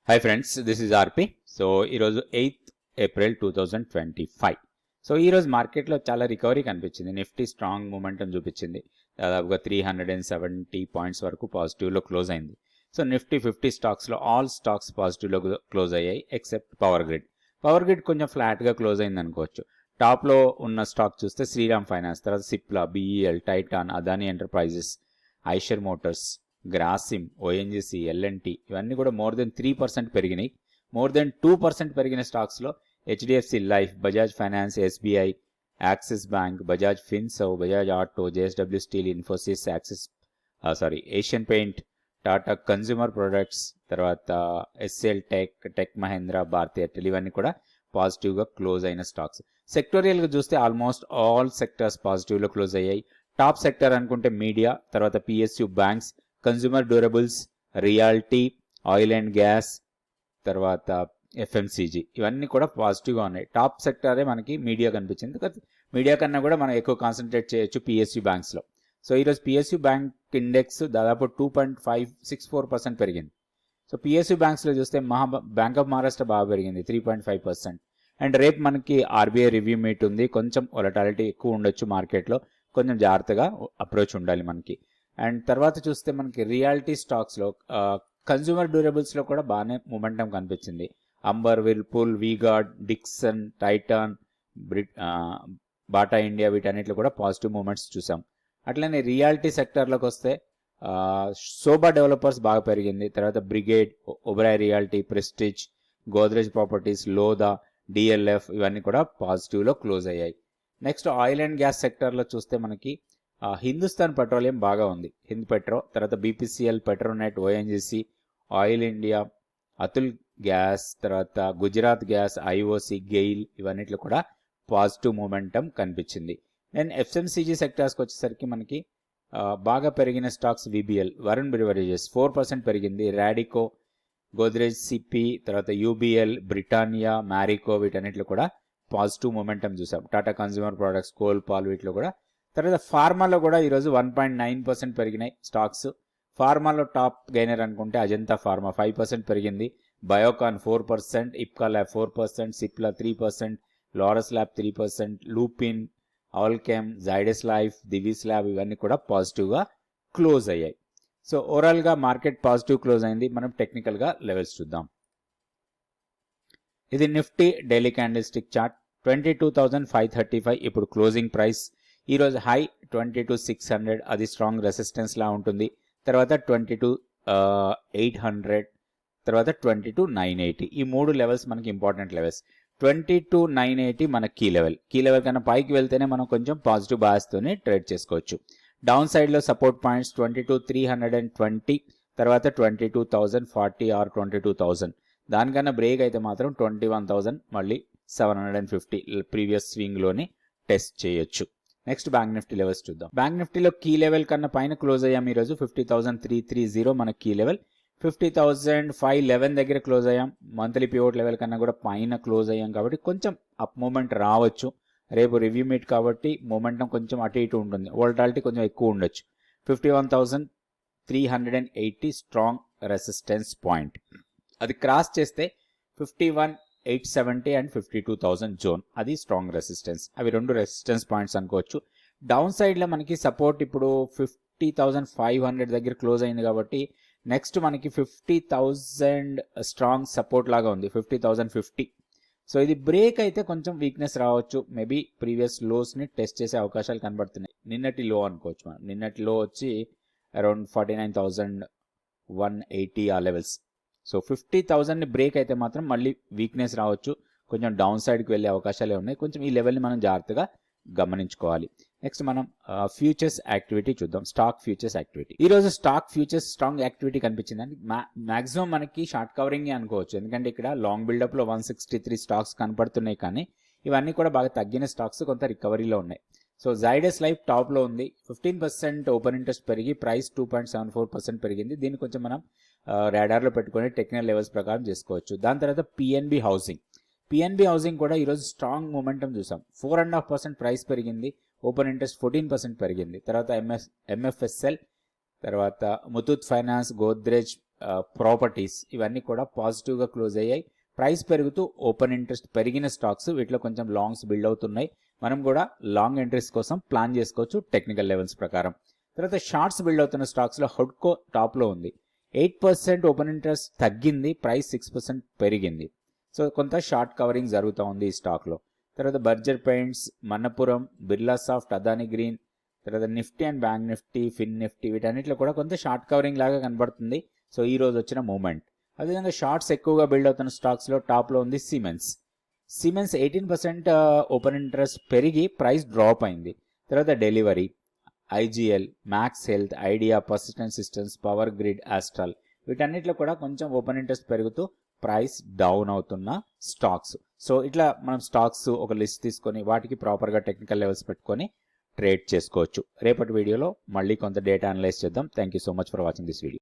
Hi friends, this is RP. So ఈరోజు 8th April 2025. So ఈరోజు మార్కెట్లో చాలా రికవరీ కనిపించింది. నిఫ్టీ స్ట్రాంగ్ మూమెంటం చూపించింది. దాదాపుగా 370 పాయింట్స్ వరకు పాజిటివ్లో క్లోజ్ అయింది. సో నిఫ్టీ 50 స్టాక్స్లో ఆల్ స్టాక్స్ పాజిటివ్లో క్లోజ్ అయ్యాయి except power grid. Power grid కొంచెం ఫ్లాట్గా క్లోజ్ అయింది అనుకోవచ్చు. టాప్లో ఉన్న స్టాక్ చూస్తే శ్రీరామ్ ఫైనాన్స్, తర్వాత Cipla, BEL, Titan, Adani enterprises, Eicher motors, Grasim, ONGC, LNT ఇవన్నీ కూడా మోర్ దెన్ 3% పెరిగినాయి. మోర్ దెన్ 2% పెరిగిన స్టాక్స్లో HDFC life, Bajaj finance, SBI, Axis bank, Bajaj finserv, Bajaj auto, JSW steel, Infosys, Asian paint, Tata consumer products, తర్వాత ఎస్ఎల్ టెక్ మహేంద్ర, భారతీ ఎయిర్టెల్ ఇవన్నీ కూడా పాజిటివ్గా క్లోజ్ అయిన స్టాక్స్. సెక్టోరియల్గా చూస్తే ఆల్మోస్ట్ ఆల్ సెక్టర్స్ పాజిటివ్లో క్లోజ్ అయ్యాయి. టాప్ సెక్టర్ అనుకుంటే మీడియా, తర్వాత PSU banks, consumer durables, realty, oil and gas, తర్వాత ఎఫ్ఎంసీజీ ఇవన్నీ కూడా పాజిటివ్గా ఉన్నాయి. టాప్ సెక్టరే మనకి మీడియా కనిపించింది. మీడియా కన్నా కూడా మనం ఎక్కువ కాన్సన్ట్రేట్ చేయొచ్చు పిఎస్యు బ్యాంక్స్లో. సో ఈరోజు పిఎస్యు బ్యాంక్ ఇండెక్స్ దాదాపు 2.564% పెరిగింది. సో పిఎస్యు బ్యాంక్స్లో చూస్తే బ్యాంక్ ఆఫ్ మహారాష్ట్ర బాగా పెరిగింది 3.5%. అండ్ రేపు మనకి ఆర్బీఐ రివ్యూ మీట్ ఉంది. కొంచెం వొలటాలిటీ ఎక్కువ ఉండొచ్చు మార్కెట్లో, కొంచెం జాగ్రత్తగా అప్రోచ్ ఉండాలి మనకి. అండ్ తర్వాత చూస్తే మనకి రియాలిటీ స్టాక్స్లో కన్జ్యూమర్ డ్యూరబుల్స్లో కూడా బాగానే మూమెంటం కనిపించింది. Amber, Whirlpool, Vguard, Dixon, Titan, Bata India వీటన్నిటిలో కూడా పాజిటివ్ మూమెంట్స్ చూసాం. అట్లనే రియాలిటీ సెక్టర్లోకి వస్తే శోభా డెవలపర్స్ బాగా పెరిగింది. తర్వాత brigade, Oberoi reality, prestige, Godrej properties, Lodha, DLF ఇవన్నీ కూడా పాజిటివ్లో క్లోజ్ అయ్యాయి. నెక్స్ట్ ఆయిల్ అండ్ గ్యాస్ సెక్టర్లో చూస్తే మనకి హిందుస్థాన్ పెట్రోలియం బాగా ఉంది, హింద్ పెట్రో, తర్వాత BPCL, Petronet, ONGC, oil India, Atul gas, తర్వాత గుజరాత్ గ్యాస్, ఐఓసి, గెయిల్ ఇవన్నిట్లో కూడా పాజిటివ్ మూమెంటం కనిపించింది. దెన్ ఎఫ్ఎంసీజీ సెక్టర్స్కి వచ్చేసరికి మనకి బాగా పెరిగిన స్టాక్స్ విబిఎల్, వరుణ్ బ్రివరేజెస్ 4% పెరిగింది. రాడికో, గోద్రేజ్ సిపి, తర్వాత యూబిఎల్, బ్రిటానియా, మ్యారికో వీటన్నిటిలో కూడా పాజిటివ్ మూమెంటం చూసాం. Tata consumer products, Col, Pal వీటిలో కూడా. తర్వాత ఫార్మాలో కూడా ఈరోజు 1.9% పెరిగినాయి స్టాక్స్. ఫార్మాలో టాప్ గెయినర్ అనుకుంటే అజంతా ఫార్మా 5% పెరిగింది. Biocon 4%, Ipca lab 4%, Cipla 3%, Laurus lab 3%, Lupin, Alkem, Zydus life, Divis lab ఇవన్నీ కూడా పాజిటివ్గా క్లోజ్ అయ్యాయి. సో ఓవరాల్గా మార్కెట్ పాజిటివ్ క్లోజ్ అయింది. మనం టెక్నికల్గా లెవెల్స్ చూద్దాం. ఇది Nifty daily candle stick chart. 22,535 ఇప్పుడు క్లోజింగ్ ప్రైస్. ఈరోజు హై 22,600, అది స్ట్రాంగ్ రెసిస్టెన్స్ లా ఉంటుంది. తర్వాత 22,800, తర్వాత 22,980 ఈ మూడు లెవెల్స్ మనకి ఇంపార్టెంట్ లెవెల్స్. 22,980 మన కీ లెవెల్ కన్నా పైకి వెళ్తేనే మనం కొంచెం పాజిటివ్ బాయస్తోనే ట్రేడ్ చేసుకోవచ్చు. డౌన్ సైడ్లో సపోర్ట్ పాయింట్స్ 22,320, తర్వాత 22,040 ఆర్ 22,000. దానికన్నా బ్రేక్ అయితే మాత్రం 21,000 మళ్ళీ 750 ప్రీవియస్ స్వింగ్లోని టెస్ట్ చేయొచ్చు. నెక్స్ట్ బ్యాంక్ నిఫ్టీ లెవెల్స్ చూద్దాం. బ్యాంక్ నిఫ్టీలో కీ లెవెల్ కన్నా పైన క్లోజ్ అయ్యాం ఈరోజు. 50,330 మన కీ లెవెల్. 50,511 దగ్గర క్లోజ్ అయ్యాం. మంత్లీ పివోట్ లెవెల్ కన్నా కూడా పైన క్లోజ్ అయ్యాం కాబట్టి కొంచెం అప్ మూమెంట్ రావచ్చు. రేపు రివ్యూ మీట్ కాబట్టి మూమెంటం కొంచెం అటు ఇటు ఉంటుంది, వోల్టాలిటీ కొంచెం ఎక్కువ ఉండొచ్చు. 51,380 స్ట్రాంగ్ రెసిస్టెన్స్ పాయింట్. అది క్రాస్ చేస్తే 51,870 అండ్ 52,000 జోన్, అది స్ట్రాంగ్ రెసిస్టెన్స్. అవి రెండు రెసిస్టెన్స్ పాయింట్స్ అనుకోవచ్చు. డౌన్ సైడ్లో మనకి సపోర్ట్ ఇప్పుడు 50,500 దగ్గర క్లోజ్ అయింది కాబట్టి నెక్స్ట్ మనకి 50,000 స్ట్రాంగ్ సపోర్ట్ లాగా ఉంది, 50,050. సో ఇది బ్రేక్ అయితే కొంచెం వీక్నెస్ రావచ్చు. మేబీ ప్రీవియస్ లోస్ని టెస్ట్ చేసే అవకాశాలు కనబడుతున్నాయి. నిన్నటి లో అనుకోవచ్చు మనం. నిన్నటి లో వచ్చి అరౌండ్ 49,180 ఆ లెవెల్స్. సో 50,000ని బ్రేక్ అయితే మాత్రం మళ్ళీ వీక్నెస్ రావచ్చు, కొంచెం డౌన్ సైడ్కి వెళ్ళే అవకాశాలే ఉన్నాయి. కొంచెం ఈ లెవెల్ని మనం జాగ్రత్తగా గమనించుకోవాలి. నెక్స్ట్ మనం ఫ్యూచర్స్ యాక్టివిటీ చూద్దాం. Stock futures activity. ఈరోజు స్టాక్ ఫ్యూచర్స్ స్ట్రాంగ్ యాక్టివిటీ కనిపించిందండి. మాక్సిమం మనకి షార్ట్ కవరింగ్ అనుకోవచ్చు, ఎందుకంటే ఇక్కడ లాంగ్ బిల్డప్లో 163 స్టాక్స్ కనపడుతున్నాయి, కానీ ఇవన్నీ కూడా బాగా తగ్గిన స్టాక్స్, కొంత రికవరీలో ఉన్నాయి. సో జైడస్ లైఫ్ టాప్లో ఉంది, 15% ఓపెన్ ఇంట్రెస్ట్ పెరిగి ప్రైస్ 2.74% పెరిగింది. దీన్ని కొంచెం మనం రాడార్లో పెట్టుకొని టెక్నికల్ లెవెల్స్ ప్రకారం చేసుకోవచ్చు. దాని తర్వాత పిఎన్బి హౌసింగ్ కూడా ఈరోజు స్ట్రాంగ్ మూమెంటం చూసాం. 4.5% ప్రైస్ పెరిగింది, ఓపెన్ ఇంట్రెస్ట్ 14% పెరిగింది. తర్వాత ఎంఎఫ్ఎస్ఎల్, తర్వాత ముతూట్ ఫైనాన్స్, గోద్రేజ్, ప్రాపర్టీస్ ఇవన్నీ కూడా పాజిటివ్గా క్లోజ్ అయ్యాయి. ప్రైస్ పెరుగుతూ ఓపెన్ ఇంట్రెస్ట్ పెరిగిన స్టాక్స్, వీటిలో కొంచెం లాంగ్స్ బిల్డ్ అవుతున్నాయి. మనం కూడా లాంగ్ ఎంట్రీస్ కోసం ప్లాన్ చేసుకోవచ్చు టెక్నికల్ లెవెల్స్ ప్రకారం. తర్వాత షార్ట్స్ బిల్డ్ అవుతున్న స్టాక్స్లో హుడ్కో టాప్లో ఉంది. 8% ఓపెన్ ఇంట్రెస్ట్ తగ్గింది, ప్రైస్ 6% పెరిగింది. సో కొంత షార్ట్ కవరింగ్ జరుగుతూ ఉంది ఈ స్టాక్లో. తర్వాత Berger paints, Manappuram, Birla soft, Adani green, తర్వాత Nifty and bank Nifty, fin Nifty, వీటన్నిటిలో కూడా కొంత షార్ట్ కవరింగ్ లాగా కనబడుతుంది. సో ఈ రోజు వచ్చిన మూమెంట్. అదేవిధంగా షార్ట్స్ ఎక్కువగా బిల్డ్ అవుతున్న స్టాక్స్లో టాప్లో ఉంది సిమెన్స్. 18% ఓపెన్ ఇంట్రెస్ట్ పెరిగి ప్రైస్ డ్రాప్ అయింది. తర్వాత delivery, IGL, max health, idea, persistent systems, power grid, astral, వీటన్నిటిలో కూడా కొంచెం ఓపెన్ ఇంట్రెస్ట్ పెరుగుతూ ప్రైస్ డౌన్ అవుతున్న స్టాక్స్. సో ఇట్లా మనం స్టాక్స్ ఒక లిస్ట్ తీసుకొని వాటికి ప్రాపర్గా టెక్నికల్ లెవెల్స్ పెట్టుకొని ట్రేడ్ చేసుకోవచ్చు. రేపటి వీడియోలో మళ్ళీ కొంత డేటా అనలైజ్ చేద్దాం. Thank you so much for watching this video.